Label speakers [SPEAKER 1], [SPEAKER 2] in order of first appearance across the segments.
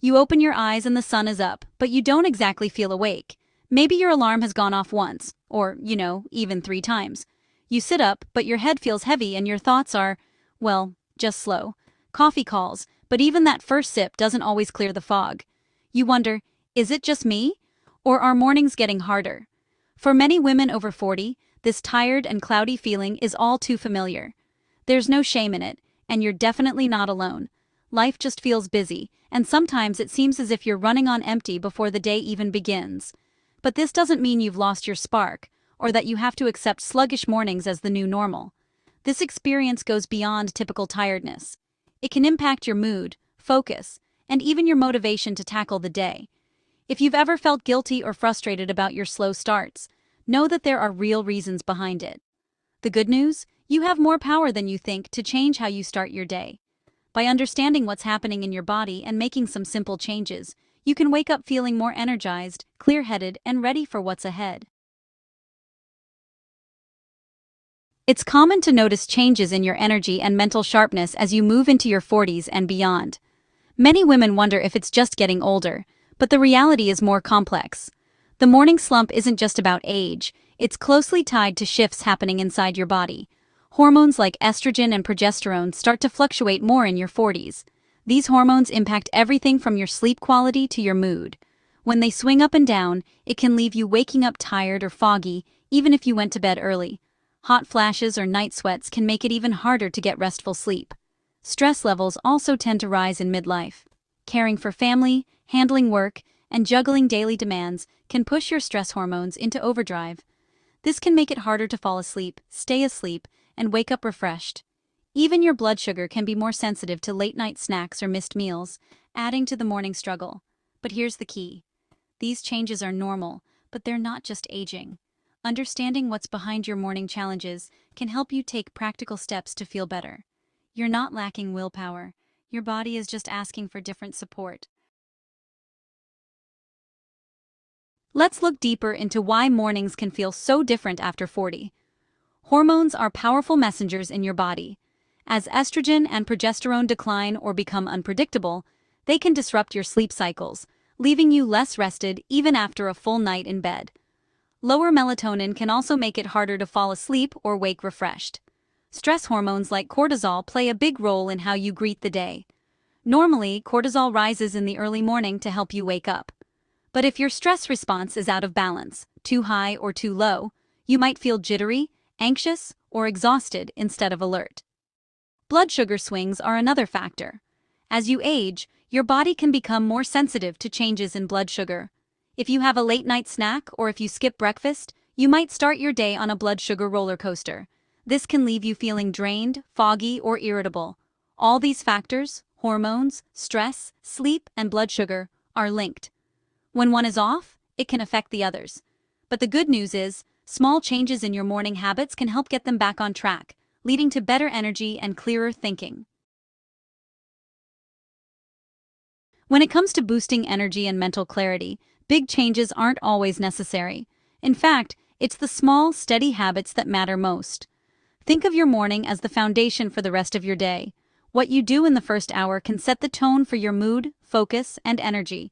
[SPEAKER 1] You open your eyes and the sun is up, but you don't exactly feel awake. Maybe your alarm has gone off once, or, even 3 times. You sit up, but your head feels heavy and your thoughts are, well, just slow. Coffee calls, but even that first sip doesn't always clear the fog. You wonder, is it just me? Or are mornings getting harder? For many women over 40, this tired and cloudy feeling is all too familiar. There's no shame in it, and you're definitely not alone. Life just feels busy, and sometimes it seems as if you're running on empty before the day even begins. But this doesn't mean you've lost your spark, or that you have to accept sluggish mornings as the new normal. This experience goes beyond typical tiredness. It can impact your mood, focus, and even your motivation to tackle the day. If you've ever felt guilty or frustrated about your slow starts, know that there are real reasons behind it. The good news? You have more power than you think to change how you start your day. By understanding what's happening in your body and making some simple changes, you can wake up feeling more energized, clear-headed, and ready for what's ahead. It's common to notice changes in your energy and mental sharpness as you move into your 40s and beyond. Many women wonder if it's just getting older, but the reality is more complex. The morning slump isn't just about age, it's closely tied to shifts happening inside your body. Hormones like estrogen and progesterone start to fluctuate more in your 40s. These hormones impact everything from your sleep quality to your mood. When they swing up and down, it can leave you waking up tired or foggy, even if you went to bed early. Hot flashes or night sweats can make it even harder to get restful sleep. Stress levels also tend to rise in midlife. Caring for family, handling work, and juggling daily demands can push your stress hormones into overdrive. This can make it harder to fall asleep, stay asleep, and wake up refreshed. Even your blood sugar can be more sensitive to late-night snacks or missed meals, adding to the morning struggle. But here's the key. These changes are normal, but they're not just aging. Understanding what's behind your morning challenges can help you take practical steps to feel better. You're not lacking willpower. Your body is just asking for different support. Let's look deeper into why mornings can feel so different after 40. Hormones are powerful messengers in your body. As estrogen and progesterone decline or become unpredictable, they can disrupt your sleep cycles, leaving you less rested even after a full night in bed. Lower melatonin can also make it harder to fall asleep or wake refreshed. Stress hormones like cortisol play a big role in how you greet the day. Normally, cortisol rises in the early morning to help you wake up. But if your stress response is out of balance, too high or too low, you might feel jittery, anxious, or exhausted instead of alert. Blood sugar swings are another factor. As you age, your body can become more sensitive to changes in blood sugar. If you have a late-night snack or if you skip breakfast, you might start your day on a blood sugar roller coaster. This can leave you feeling drained, foggy, or irritable. All these factors, hormones, stress, sleep, and blood sugar, are linked. When one is off, it can affect the others. But the good news is, small changes in your morning habits can help get them back on track, leading to better energy and clearer thinking. When it comes to boosting energy and mental clarity, big changes aren't always necessary. In fact, it's the small, steady habits that matter most. Think of your morning as the foundation for the rest of your day. What you do in the first hour can set the tone for your mood, focus, and energy.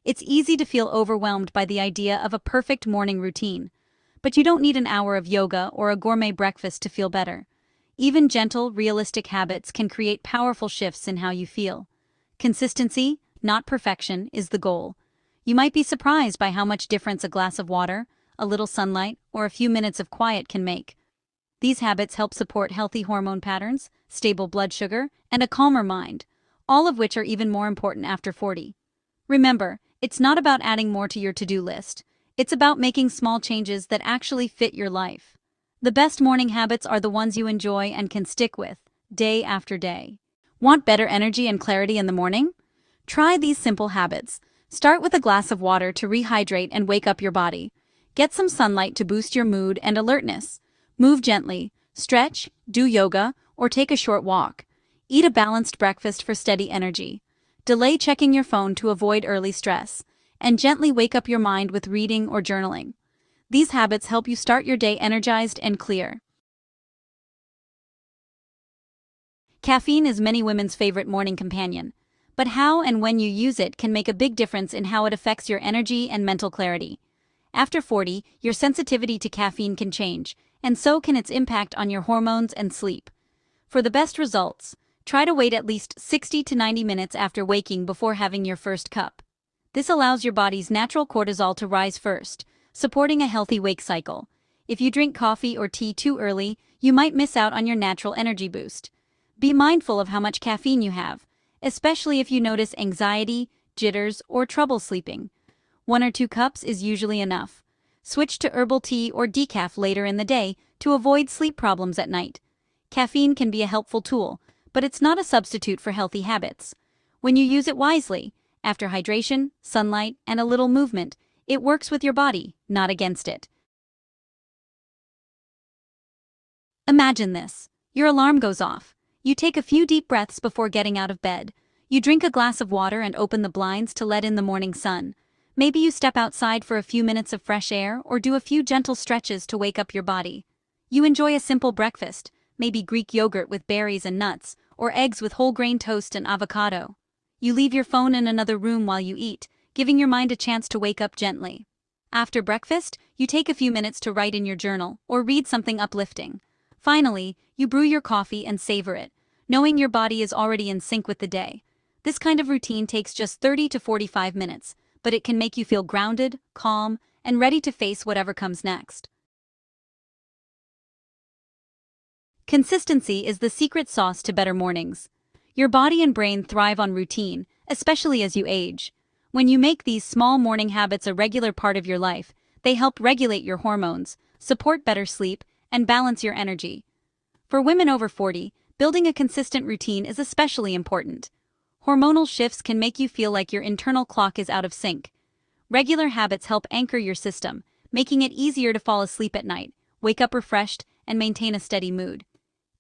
[SPEAKER 1] It's easy to feel overwhelmed by the idea of a perfect morning routine. But you don't need an hour of yoga or a gourmet breakfast to feel better. Even gentle, realistic habits can create powerful shifts in how you feel. Consistency, not perfection, is the goal. You might be surprised by how much difference a glass of water, a little sunlight, or a few minutes of quiet can make. These habits help support healthy hormone patterns, stable blood sugar, and a calmer mind, all of which are even more important after 40. Remember, it's not about adding more to your to-do list. It's about making small changes that actually fit your life. The best morning habits are the ones you enjoy and can stick with, day after day. Want better energy and clarity in the morning? Try these simple habits. Start with a glass of water to rehydrate and wake up your body. Get some sunlight to boost your mood and alertness. Move gently, stretch, do yoga, or take a short walk. Eat a balanced breakfast for steady energy. Delay checking your phone to avoid early stress. And gently wake up your mind with reading or journaling. These habits help you start your day energized and clear. Caffeine is many women's favorite morning companion. But how and when you use it can make a big difference in how it affects your energy and mental clarity. After 40, your sensitivity to caffeine can change, and so can its impact on your hormones and sleep. For the best results, try to wait at least 60 to 90 minutes after waking before having your first cup. This allows your body's natural cortisol to rise first, supporting a healthy wake cycle. If you drink coffee or tea too early, you might miss out on your natural energy boost. Be mindful of how much caffeine you have, especially if you notice anxiety, jitters, or trouble sleeping. 1 or 2 cups is usually enough. Switch to herbal tea or decaf later in the day to avoid sleep problems at night. Caffeine can be a helpful tool, but it's not a substitute for healthy habits. When you use it wisely, after hydration, sunlight, and a little movement, it works with your body, not against it. Imagine this. Your alarm goes off. You take a few deep breaths before getting out of bed. You drink a glass of water and open the blinds to let in the morning sun. Maybe you step outside for a few minutes of fresh air or do a few gentle stretches to wake up your body. You enjoy a simple breakfast, maybe Greek yogurt with berries and nuts, or eggs with whole grain toast and avocado. You leave your phone in another room while you eat, giving your mind a chance to wake up gently. After breakfast, you take a few minutes to write in your journal or read something uplifting. Finally, you brew your coffee and savor it, knowing your body is already in sync with the day. This kind of routine takes just 30 to 45 minutes, but it can make you feel grounded, calm, and ready to face whatever comes next. Consistency is the secret sauce to better mornings. Your body and brain thrive on routine, especially as you age. When you make these small morning habits a regular part of your life, they help regulate your hormones, support better sleep, and balance your energy. For women over 40, building a consistent routine is especially important. Hormonal shifts can make you feel like your internal clock is out of sync. Regular habits help anchor your system, making it easier to fall asleep at night, wake up refreshed, and maintain a steady mood.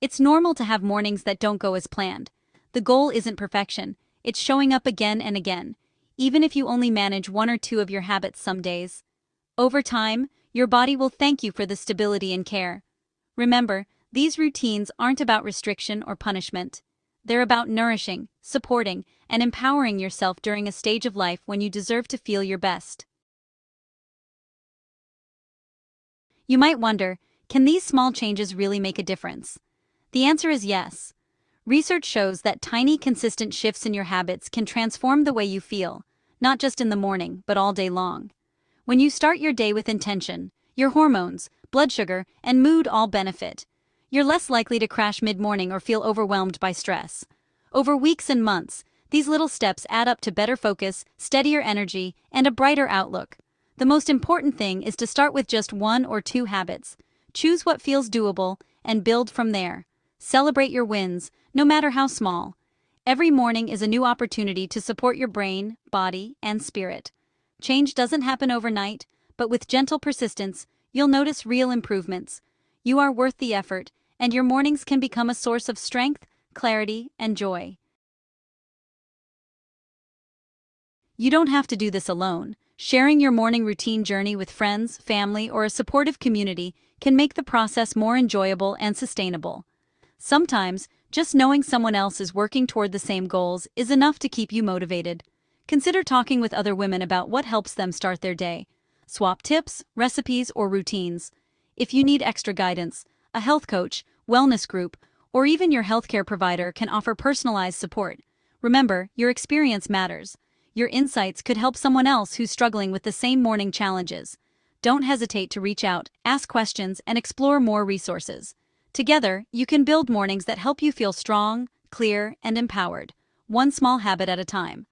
[SPEAKER 1] It's normal to have mornings that don't go as planned. The goal isn't perfection, it's showing up again and again, even if you only manage 1 or 2 of your habits some days. Over time, your body will thank you for the stability and care. Remember, these routines aren't about restriction or punishment. They're about nourishing, supporting, and empowering yourself during a stage of life when you deserve to feel your best. You might wonder, can these small changes really make a difference? The answer is yes. Research shows that tiny, consistent shifts in your habits can transform the way you feel, not just in the morning, but all day long. When you start your day with intention, your hormones, blood sugar, and mood all benefit. You're less likely to crash mid-morning or feel overwhelmed by stress. Over weeks and months, these little steps add up to better focus, steadier energy, and a brighter outlook. The most important thing is to start with just 1 or 2 habits. Choose what feels doable and build from there. Celebrate your wins, no matter how small. Every morning is a new opportunity to support your brain, body, and spirit. Change doesn't happen overnight, but with gentle persistence, you'll notice real improvements. You are worth the effort, and your mornings can become a source of strength, clarity, and joy. You don't have to do this alone. Sharing your morning routine journey with friends, family, or a supportive community can make the process more enjoyable and sustainable. Sometimes, just knowing someone else is working toward the same goals is enough to keep you motivated. Consider talking with other women about what helps them start their day. Swap tips, recipes, or routines. If you need extra guidance, a health coach, wellness group, or even your healthcare provider can offer personalized support. Remember, your experience matters. Your insights could help someone else who's struggling with the same morning challenges. Don't hesitate to reach out, ask questions, and explore more resources. Together, you can build mornings that help you feel strong, clear, and empowered, one small habit at a time.